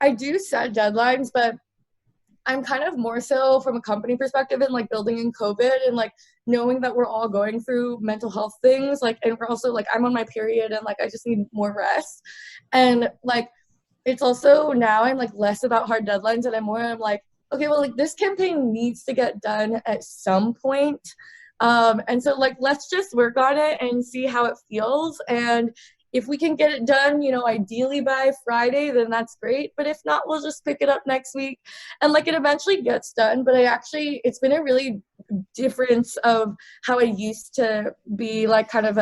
I do set deadlines, but I'm kind of more so from a company perspective and like building in COVID and like knowing that we're all going through mental health things. Like, and we're also like, I'm on my period and like, I just need more rest. And like, it's also now I'm like less about hard deadlines and I'm like, okay, well, like this campaign needs to get done at some point. And so like, let's just work on it and see how it feels. And if we can get it done, you know, ideally by Friday, then that's great. But if not, we'll just pick it up next week. And like it eventually gets done. But it's been a really difference of how I used to be like kind of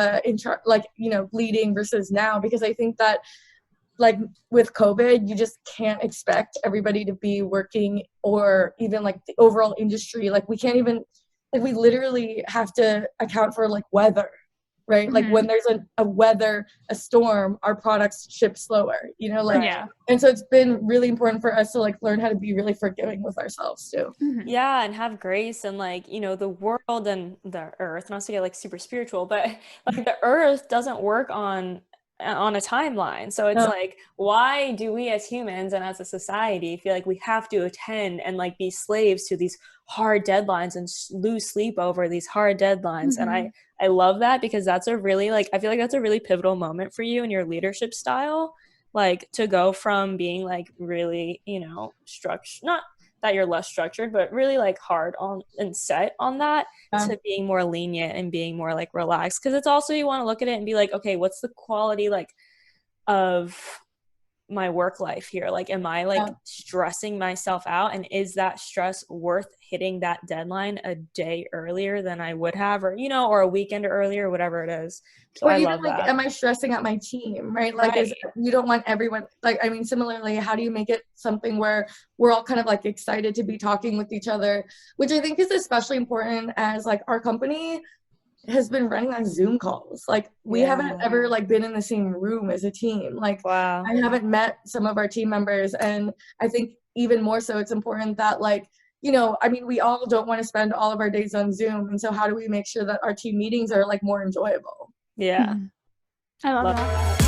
like, you know, leading versus now, because I think that like with COVID, you just can't expect everybody to be working or even like the overall industry. Like we can't even, like we literally have to account for like weather. Right? Like when there's a storm, our products ship slower, you know, like, and so it's been really important for us to like learn how to be really forgiving with ourselves too. Yeah. And have grace and like, you know, the world and the earth, not to get like super spiritual, but like the earth doesn't work on a timeline. So it's like, why do we as humans and as a society feel like we have to attend and like be slaves to these hard deadlines and lose sleep over these hard deadlines? And I love that, because that's a really like, I feel like that's a really pivotal moment for you in your leadership style, like to go from being like really, you know, not that you're less structured, but really like hard on and set on that, to being more lenient and being more like relaxed. Because it's also, you want to look at it and be like, okay, what's the quality like of my work life here? Like, am I like stressing myself out, and is that stress worth hitting that deadline a day earlier than I would have, or, you know, or a weekend earlier, whatever it is. So or I even love like, that. am I stressing out my team, right? Like, you don't want everyone, like, I mean, similarly, how do you make it something where we're all kind of like excited to be talking with each other, which I think is especially important as like our company has been running on Zoom calls. Like we haven't ever like been in the same room as a team. Like I haven't met some of our team members. And I think even more so, it's important that like, you know, I mean, we all don't want to spend all of our days on Zoom. And so how do we make sure that our team meetings are like more enjoyable? Yeah. I love that.